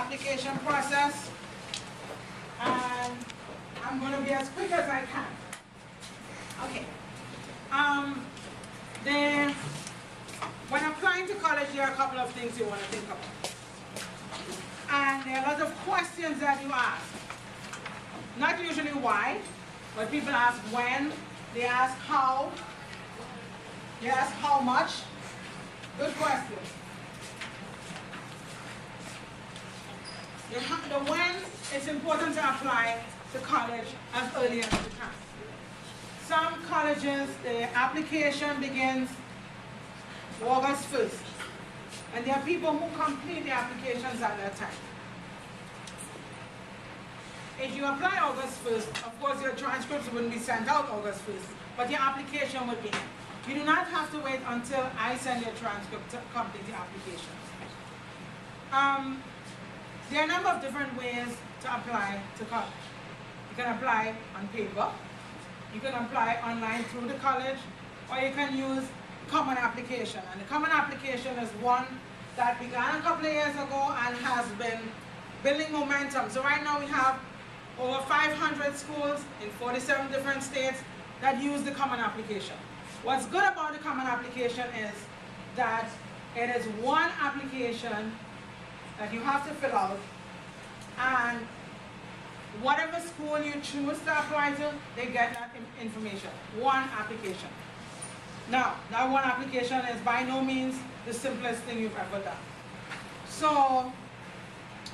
application process, and I'm going to be as quick as I can. Okay. When applying to college, there are a couple of things you want to think about. And there are a lot of questions that you ask. Not usually why, but people ask when, they ask how, they ask how much. Good question. The when, it's important to apply to college as early as you can. Some colleges, the application begins August 1st. And there are people who complete the applications at that time. If you apply August 1st, of course your transcripts wouldn't be sent out August 1st, but your application would be in. You do not have to wait until I send your transcript to complete the application. There are a number of different ways to apply to college. You can apply on paper, you can apply online through the college, or you can use common application. And the common application is one that began a couple of years ago and has been building momentum. So right now we have over 500 schools in 47 different states that use the common application. What's good about the common application is that it is one application that you have to fill out, and whatever school you choose to apply to, they get that information. One application. Now, that one application is by no means the simplest thing you've ever done. So,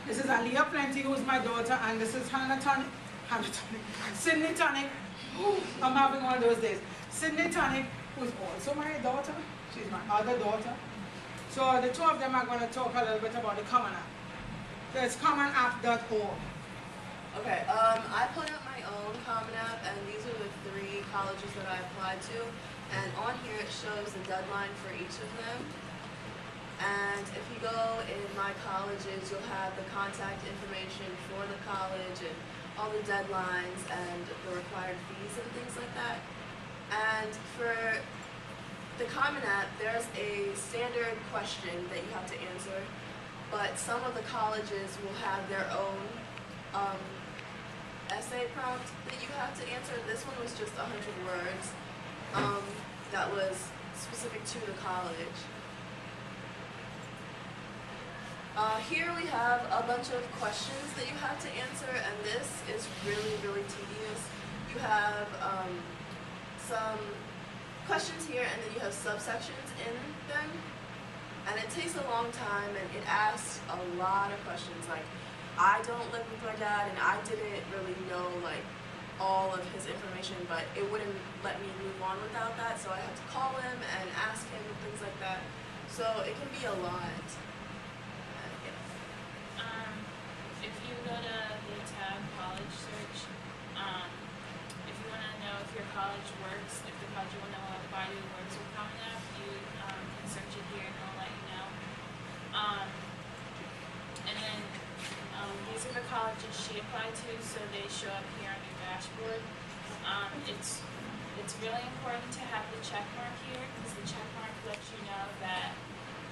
this is Aleia Plenty, who's my daughter, and this is Sydney Tonic. Ooh, I'm having one of those days. Sydney Tonic, who's also my daughter. She's my other daughter. So the two of them are going to talk a little bit about the Common App. So it's commonapp.org. Okay, I put up my own Common App, and these are the 3 colleges that I applied to. And on here it shows the deadline for each of them. And if you go in my colleges, you'll have the contact information for the college and all the deadlines and the required fees and things like that. And for the Common App, there's a standard question that you have to answer, but some of the colleges will have their own essay prompt that you have to answer. This one was just 100 words that was specific to the college. Here we have a bunch of questions that you have to answer, and this is really, really tedious. You have some questions here, and then you have subsections in them, and it takes a long time, and it asks a lot of questions, like, I don't live with my dad, and I didn't really know, like, all of his information, but it wouldn't let me move on without that, so I had to call him and ask him and things like that. So it can be a lot. If you go to the tab college search, if you want to know if your college works, if the college you want to apply to works with Common App, you can search it here and it'll let you know. And then these are the colleges she applied to, so they show up here on your dashboard. It's really important to have the check mark here, because the check mark lets you know that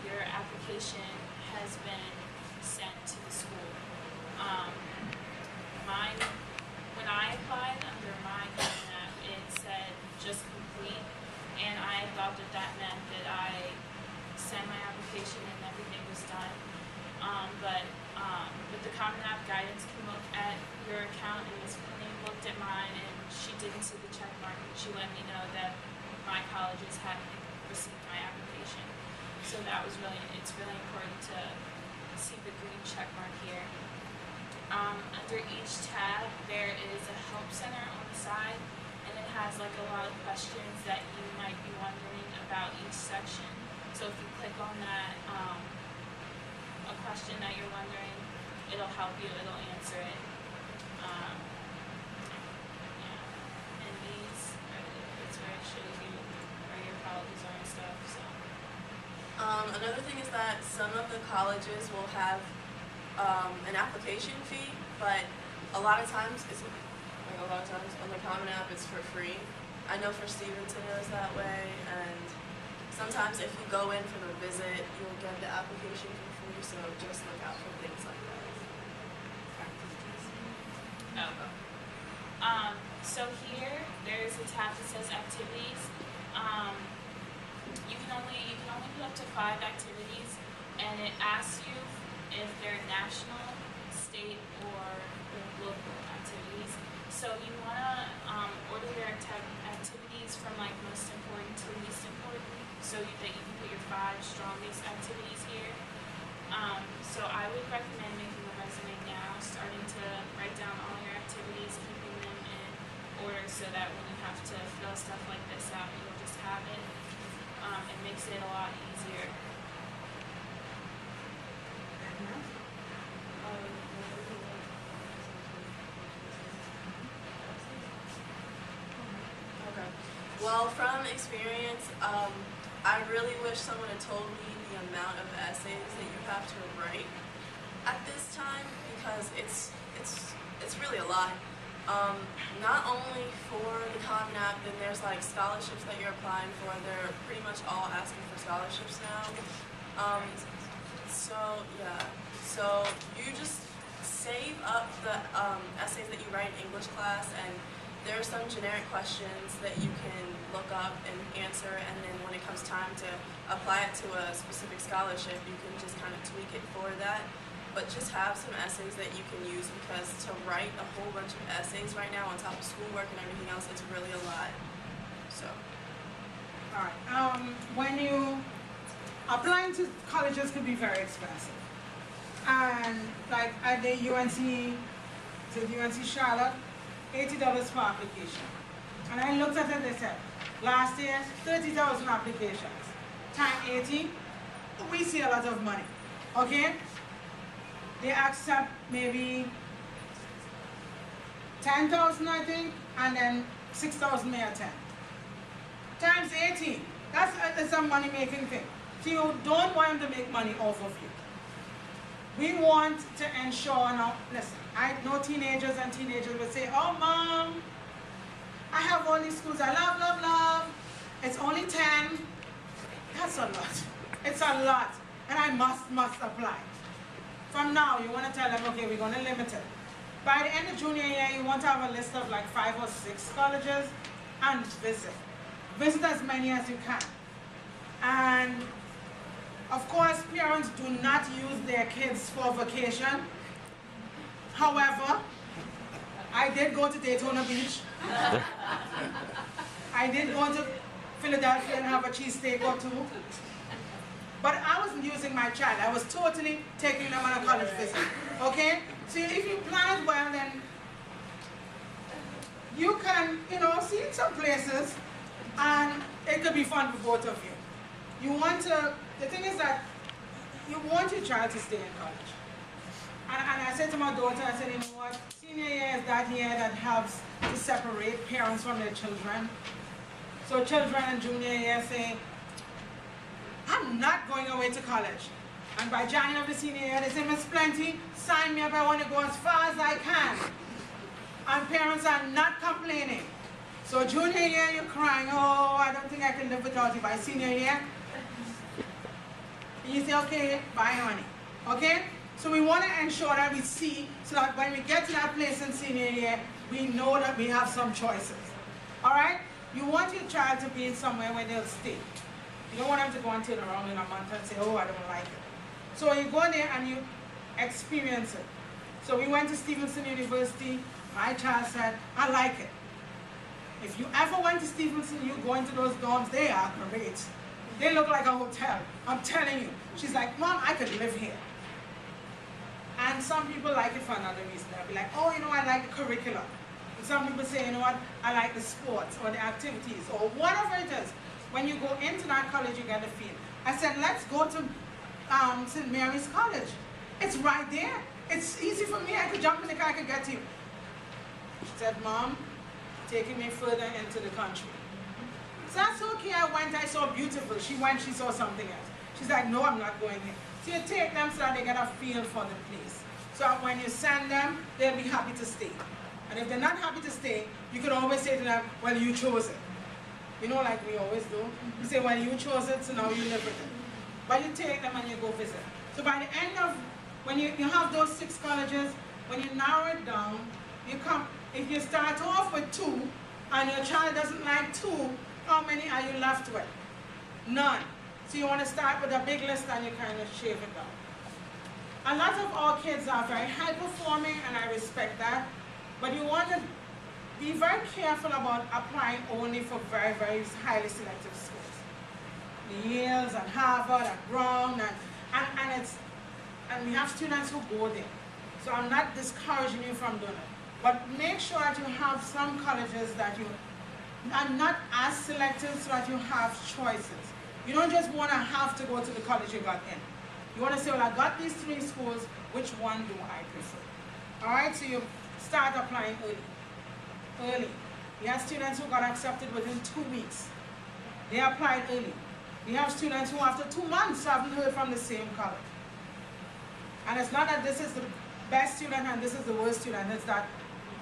your application has been sent to the school. When I applied under my Common App, it said just complete, and I thought that meant that I sent my application and everything was done. But the Common App guidance can look at your account, and Ms. Penny looked at mine, and she didn't see the check mark, and she let me know that my colleges hadn't received my application. So it's really important to see the green check mark here. Under each tab, there is a help center on the side, and it has like a lot of questions that you might be wondering about each section. So if you click on that, a question that you're wondering, it'll help you, it'll answer it. And these it's where it shows you where your colleges are and stuff. So. Another thing is that some of the colleges will have an application fee, but a lot of times on the Common App it's for free. I know for Stevenson it was that way, and sometimes if you go in for the visit, you'll get the application for free, so just look out for things like that. So here, there's a tab that says activities. You can only put up to 5 activities, and it asks you if they're national, state, or local activities. So you wanna order your activities from like most important to least important, so that you can put your 5 strongest activities here. So I would recommend making a resume now, starting to write down all your activities, keeping them in order so that when you have to fill stuff like this out, you'll just have it. It makes it a lot easier. Okay. Well, from experience, I really wish someone had told me the amount of essays that you have to write at this time, because it's really a lot. Not only for the Common App, then there's like scholarships that you're applying for. They're pretty much all asking for scholarships now. So you just save up the essays that you write in English class, and there are some generic questions that you can look up and answer, and then when it comes time to apply it to a specific scholarship, you can just kind of tweak it for that. But just have some essays that you can use, because to write a whole bunch of essays right now on top of schoolwork and everything else, it's really a lot. So. All right. When you applying to colleges can be very expensive, and like at the UNC Charlotte, $80 per application. And I looked at it. They said last year 30,000 applications. Time 80, we see a lot of money. Okay. They accept maybe 10,000, I think, and then 6,000 may attend. Times 80, that's a money-making thing. So you don't want them to make money off of you. We want to ensure now, listen, I know teenagers will say, oh mom, I have all these schools I love. It's only 10. That's a lot. It's a lot. And I must apply. From now, you want to tell them, okay, we're going to limit it. By the end of junior year, you want to have a list of like 5 or 6 colleges and visit. Visit as many as you can. And of course, parents do not use their kids for vacation. However, I did go to Daytona Beach. I did go to Philadelphia and have a cheesesteak or 2. But I wasn't using my child. I was totally taking them on a college visit. Okay? So if you plan it well, then you can, see some places, and it could be fun for both of you. The thing is that you want your child to stay in college. And I said to my daughter, I said, you know what? Senior year is that year that helps to separate parents from their children. So children in junior year say, I'm not going away to college. And by January of the senior year, they say, Miss Plenty, sign me up, I want to go as far as I can. And parents are not complaining. So junior year, you're crying, oh, I don't think I can live without you. By senior year, you say, okay, bye, honey. Okay? So we want to ensure that we see, so that when we get to that place in senior year, we know that we have some choices. All right? You want your child to be in somewhere where they'll stay. You don't want them to go and turn around in a month and say, oh, I don't like it. So you go there and you experience it. So we went to Stevenson University. My child said, I like it. If you ever went to Stevenson, you go into those dorms, they are great. They look like a hotel. I'm telling you. She's like, Mom, I could live here. And some people like it for another reason. They'll be like, oh, I like the curriculum. And some people say, you know what, I like the sports or the activities or whatever it is. When you go into that college, you get a feel. I said, let's go to St. Mary's College. It's right there. It's easy for me. I could jump in the car, I could get to you. She said, Mom, taking me further into the country. So that's okay. I went, I saw beautiful. She went, she saw something else. She's like, no, I'm not going here. So you take them so that they get a feel for the place. So when you send them, they'll be happy to stay. And if they're not happy to stay, you could always say to them, well, you chose it. Like we always do. You say, well, you chose it, so now you live with it. But you take them and you go visit. So by the end of, when you have those 6 colleges, when you narrow it down, you come, If you start off with 2 and your child doesn't like 2, how many are you left with? None. So you want to start with a big list and you kind of shave it down. A lot of our kids are very high performing, and I respect that, but you want to be very careful about applying only for very, very highly selective schools. The Yales and Harvard and Brown, and we have students who go there. So I'm not discouraging you from doing it, but make sure that you have some colleges that you are not as selective so that you have choices. You don't just want to have to go to the college you got in. You want to say, well, I got these 3 schools, which one do I prefer? All right, so you start applying early. We have students who got accepted within 2 weeks. They applied early. We have students who after 2 months haven't heard from the same college. And it's not that this is the best student and this is the worst student. It's that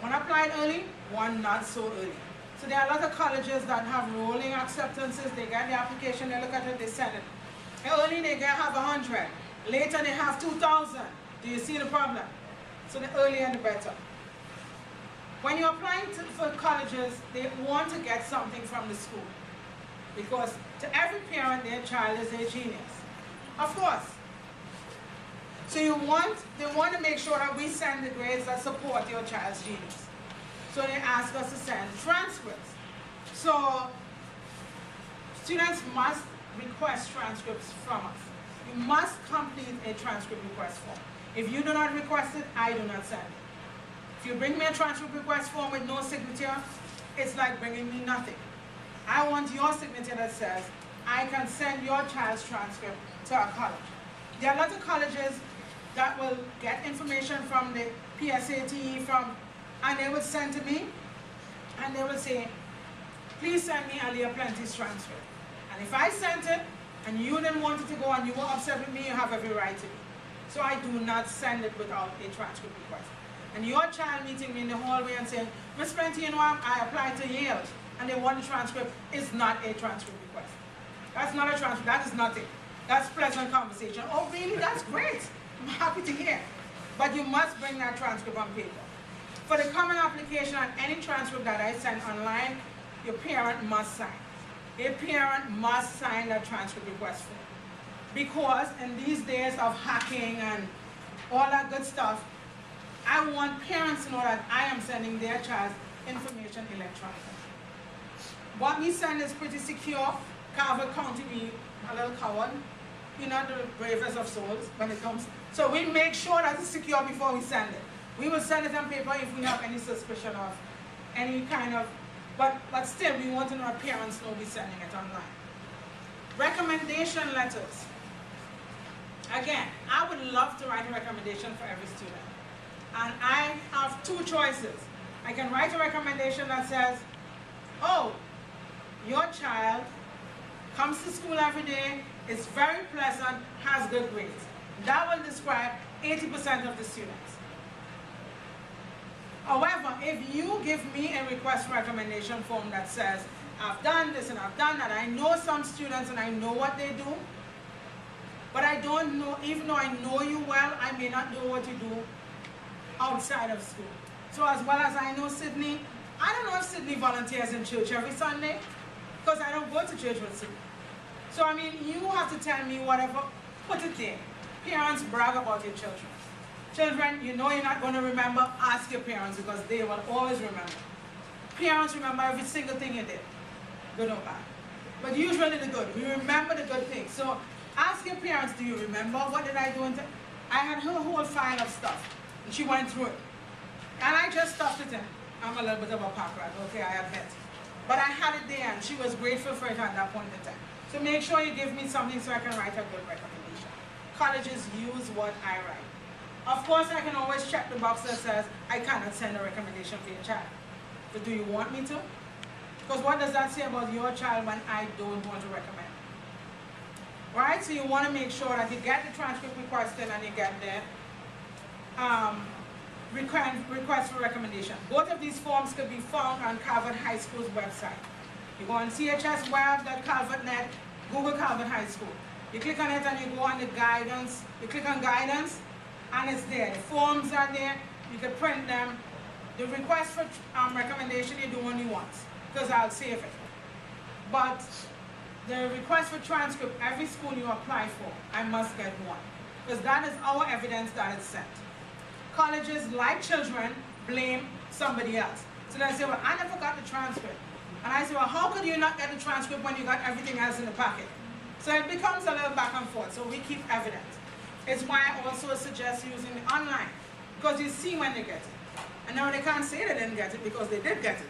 one applied early, one not so early. So there are a lot of colleges that have rolling acceptances. They get the application, they look at it, they send it. Early they have 100. Later they have 2,000. Do you see the problem? So the earlier the better. When you're applying for colleges, they want to get something from the school. Because to every parent, their child is a genius. Of course. So they want to make sure that we send the grades that support your child's genius. So they ask us to send transcripts. So students must request transcripts from us. You must complete a transcript request form. If you do not request it, I do not send it. If you bring me a transcript request form with no signature, it's like bringing me nothing. I want your signature that says, I can send your child's transcript to a college. There are a lot of colleges that will get information from the PSAT, and they will send to me, and they will say, please send me Aleia Plenty's transcript. And if I sent it, and you didn't want it to go, and you were upset with me, you have every right to be. So I do not send it without a transcript request. And your child meeting me in the hallway and saying, Miss Plenty, you know, I applied to Yale, and they want a transcript, is not a transcript request. That's not a transcript, that is nothing. That's pleasant conversation. Oh, really? That's great. I'm happy to hear. But you must bring that transcript on paper. For the common application on any transcript that I send online, your parent must sign. A parent must sign that transcript request form. Because in these days of hacking and all that good stuff, I want parents to know that I am sending their child's information electronically. What we send is pretty secure. Calvert County, we a little coward. We're not the bravest of souls when it comes. So we make sure that it's secure before we send it. We will send it on paper if we have any suspicion of any kind of, but still we want to know that parents know we're sending it online. Recommendation letters. Again, I would love to write a recommendation for every student. And I have 2 choices. I can write a recommendation that says, oh, your child comes to school every day, is very pleasant, has good grades. That will describe 80% of the students. However, if you give me a request recommendation form that says, I've done this and I've done that, I know some students and I know what they do, but I don't know, even though I know you well, I may not know what you do outside of school. So as well as I know Sydney, I don't know if Sydney volunteers in church every Sunday, because I don't go to church with Sydney. So I mean, you have to tell me whatever, put it there. Parents, brag about your children. Children, you know you're not going to remember, ask your parents because they will always remember. Parents remember every single thing you did, good or bad. But usually the good, we remember the good things. So ask your parents, do you remember what did I do? I had her whole file of stuff, and she went through it. And I just stuffed it in. I'm a little bit of a pack rat, okay, I admit. But I had it there, and she was grateful for it at that point in time. So make sure you give me something so I can write a good recommendation. Colleges use what I write. Of course, I can always check the box that says, I cannot send a recommendation for your child. But do you want me to? Because what does that say about your child when I don't want to recommend? Right? So you want to make sure that you get the transcript request in and you get the request for recommendation. Both of these forms could be found on Calvert High School's website. You go on chsweb.calvert.net, Google Calvert High School. You click on it and you go on the guidance. You click on guidance and it's there. The forms are there. You can print them The request for recommendation you do only once, because I'll save it. But the request for transcript, every school you apply for, I must get one, because that is our evidence that it's sent. Colleges, like children, blame somebody else. So they say, well, I never got the transcript. And I say, well, how could you not get the transcript when you got everything else in the packet? So it becomes a little back and forth, so we keep evidence. It's why I also suggest using the online, because you see when they get it. And now they can't say they didn't get it because they did get it.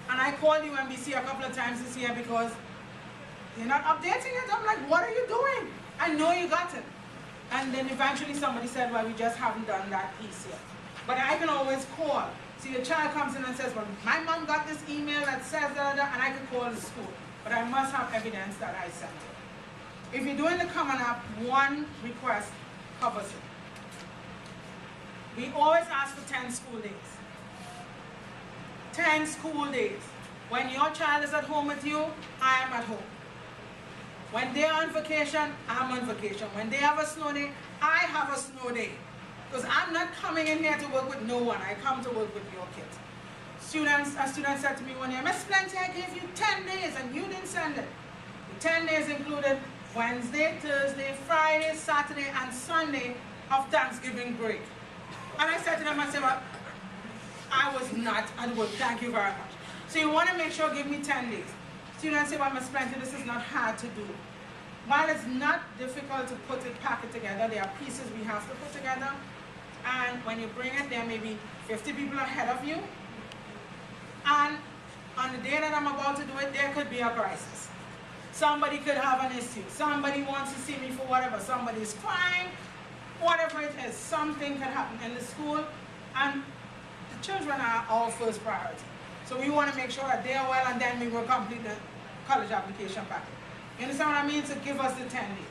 And I called UMBC a couple of times this year because they're not updating it. I'm like, what are you doing? I know you got it. And then eventually somebody said, well, we just haven't done that piece yet. But I can always call. So your child comes in and says, well, my mom got this email that says da, da, da, and I can call the school. But I must have evidence that I sent it. If you're doing the Common App, one request covers it. We always ask for 10 school days. 10 school days. When your child is at home with you, I am at home. When they're on vacation, I'm on vacation. When they have a snow day, I have a snow day. Because I'm not coming in here to work with no one. I come to work with your kids. A student said to me one year, Miss Plenty, I gave you 10 days and you didn't send it. The 10 days included Wednesday, Thursday, Friday, Saturday, and Sunday of Thanksgiving break. And I said to them, I said, well, I was not at work, thank you very much. So you want to make sure, give me 10 days. Students say, well, Ms. Plenty, this is not hard to do. While it's not difficult to put it, pack it together, there are pieces we have to put together. And when you bring it, there may be 50 people ahead of you. And on the day that I'm about to do it, there could be a crisis. Somebody could have an issue. Somebody wants to see me for whatever. Somebody's crying. Whatever it is, something could happen in the school. And the children are our first priority. So we want to make sure that they are well, and then we will complete the college application packet. You understand what I mean? So give us the 10 days.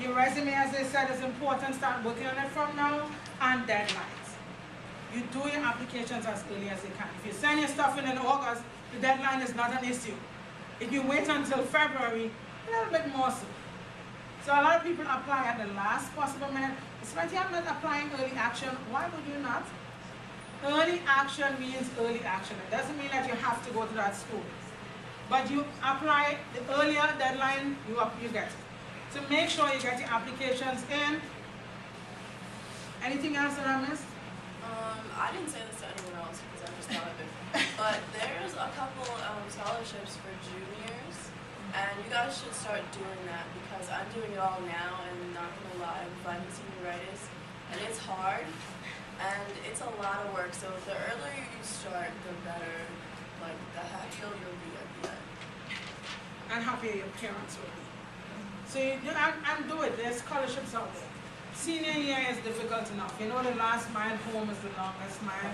Your resume, as I said, is important. Start working on it from now. And deadlines. You do your applications as early as you can. If you send your stuff in August, the deadline is not an issue. If you wait until February, a little bit more so. So a lot of people apply at the last possible minute. Especially I'm not applying early action. Why would you not? Early action means early action. It doesn't mean that you have to go to that school. But you apply the earlier deadline, you get it. So make sure you get your applications in. Anything else that I missed? I didn't say this to anyone else because I just thought of it. But there's a couple scholarships for juniors, and you guys should start doing that because I'm doing it all now, and not gonna lie, I'm finding senioritis, and it's hard, and it's a lot of work. So the earlier you start, the better, like the happier you'll be at the end. And happier your parents will be. So I'm doing it. There's scholarships out there. Senior year is difficult enough. You know, the last mile home is the longest mile.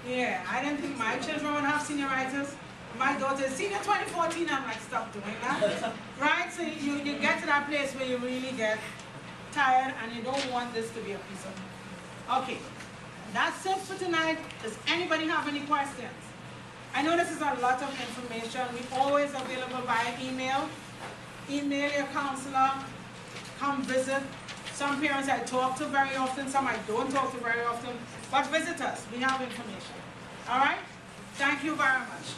Yeah, I didn't think my children would have senioritis. My daughter is senior 2014. I'm like, stop doing that. Right? So you get to that place where you really get tired and you don't want this to be a piece of. Okay, that's it for tonight. Does anybody have any questions? I know this is a lot of information. We're always available via email. Email your counselor. Come visit. Some parents I talk to very often, some I don't talk to very often, but visit us. We have information. All right? Thank you very much.